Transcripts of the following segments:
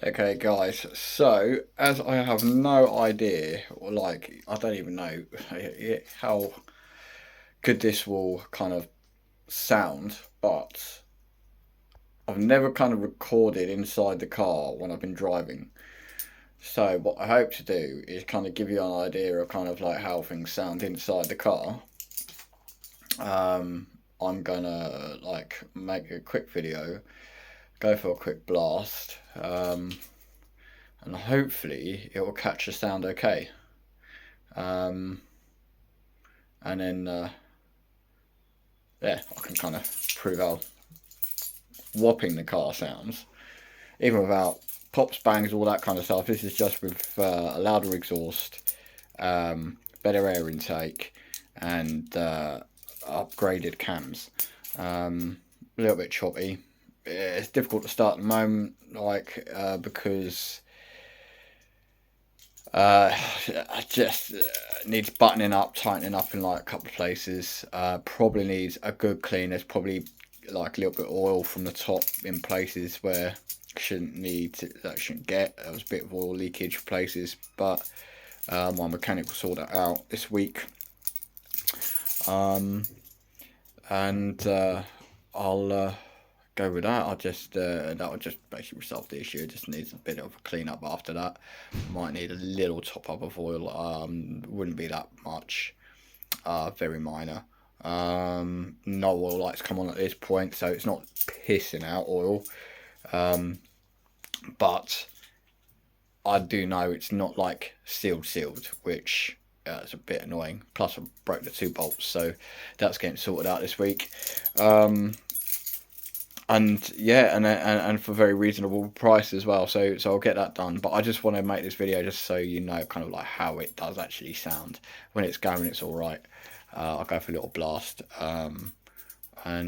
Okay, guys, so as I have no idea, or like, I don't even know how good this will kind of sound, but I've never kind of recorded inside the car when I've been driving. So, what I hope to do is kind of give you an idea of kind of like how things sound inside the car. I'm gonna like make a quick video, go for a quick blast. And hopefully it will catch the sound okay. Um, and then yeah, I can kind of prove how whopping the car sounds, even without pops, bangs, all that kind of stuff. This is just with a louder exhaust, better air intake, and upgraded cams. A little bit choppy. It's difficult to start at the moment, like because just needs buttoning up, tightening up in like a couple of places. Probably needs a good clean. There's probably like a little bit of oil from the top in places where that shouldn't get. There was a bit of oil leakage for places, but my mechanic will sort that out this week. And I'll go with that. I'll just that will just basically resolve the issue. It just needs a bit of a clean up after that. Might need a little top up of oil. Wouldn't be that much. Very minor. No oil lights come on at this point, so it's not pissing out oil. But I do know it's not like sealed, which is a bit annoying. Plus I broke the 2 bolts, so that's getting sorted out this week. And yeah, and for very reasonable price as well. So I'll get that done. But I just want to make this video just so you know kind of like how it does actually sound when it's going. It's all right. I'll go for a little blast, and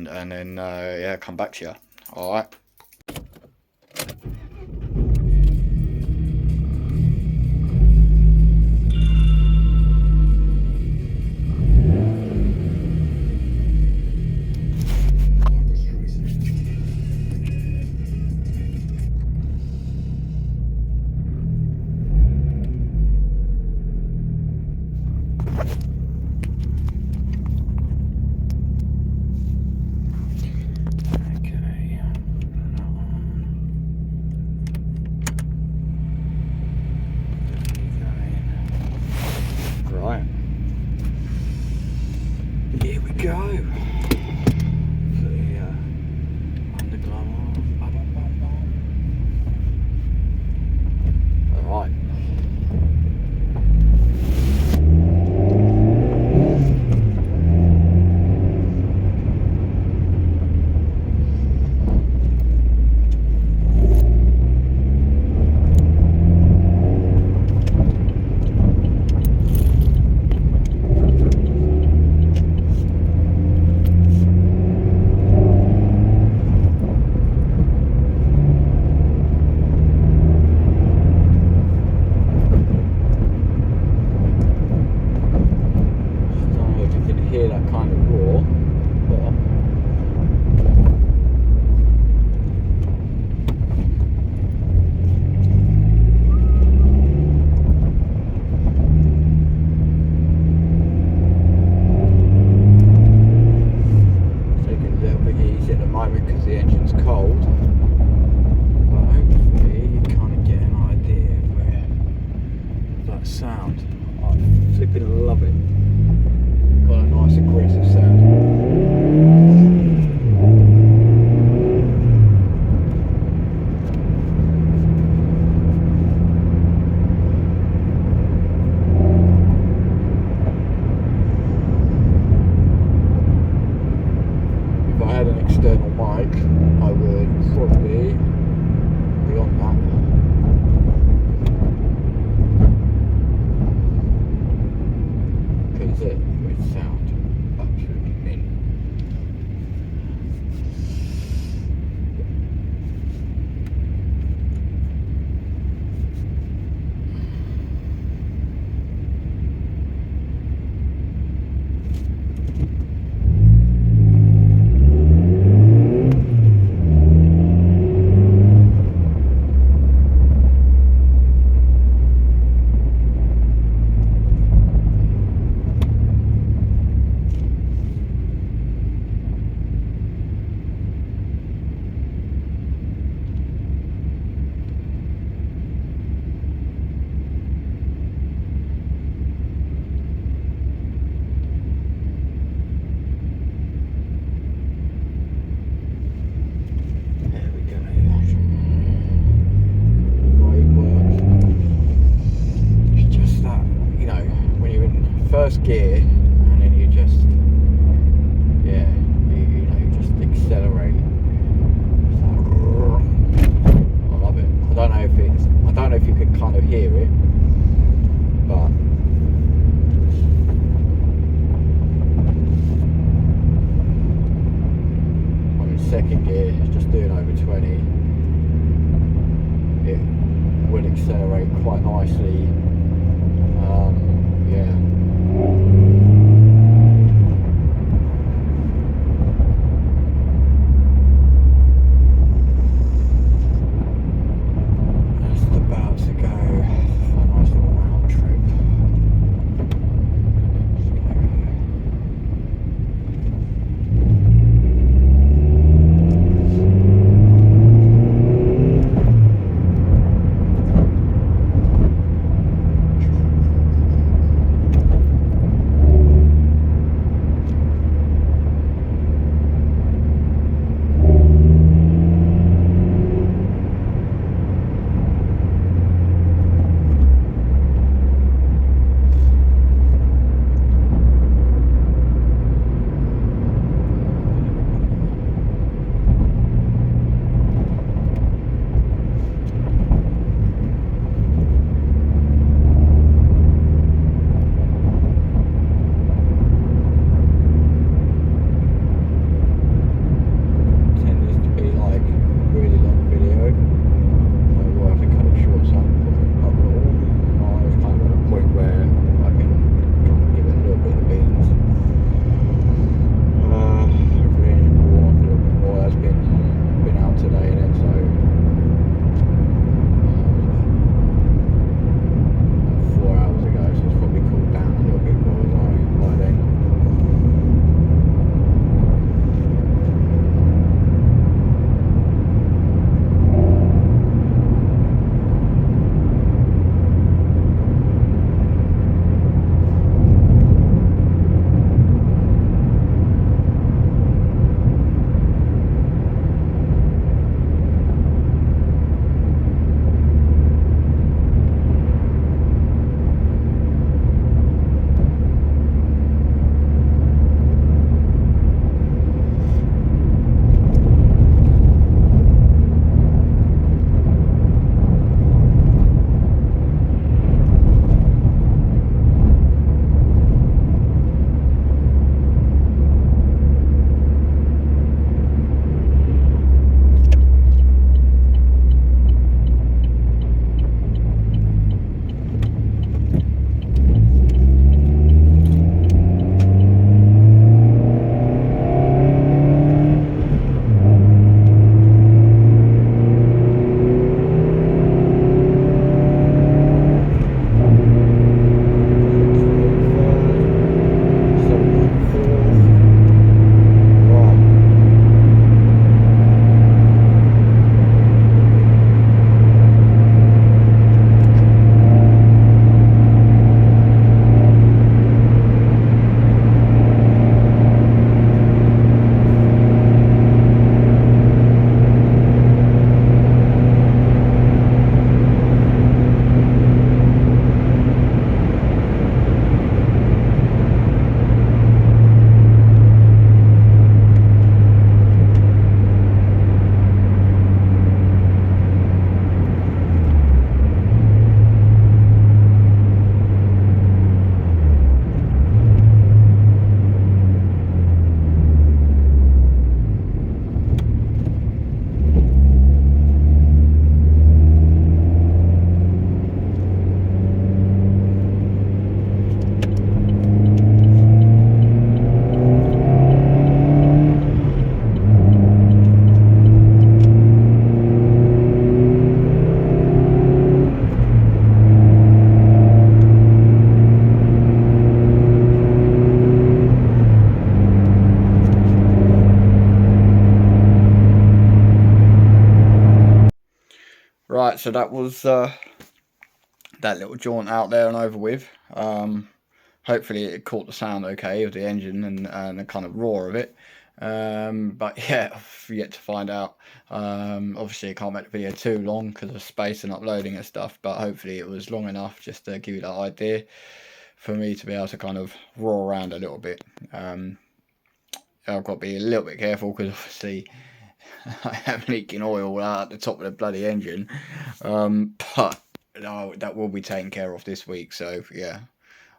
then yeah, come back to you. All right. Here we go. For the underglow. All right. first gear, and then you just, yeah, you just accelerate. I love it. I don't know if you can kind of hear it, but I'm in second gear, just doing over 20. It will accelerate quite nicely. Yeah. Right, so that was that little jaunt out there and over with. Hopefully it caught the sound okay of the engine and the kind of roar of it. But yeah, I've yet to find out. Obviously I can't make the video too long because of space and uploading and stuff, but hopefully it was long enough just to give you that idea. for me to be able to kind of roar around a little bit. I've got to be a little bit careful because obviously I am leaking oil out the top of the bloody engine. But no, that will be taken care of this week. So yeah,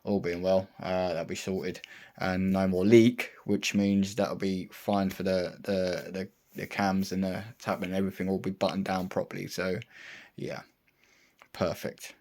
all being well, that'll be sorted, and no more leak, which means that'll be fine for the cams and the tap and everything will be buttoned down properly. So yeah, perfect.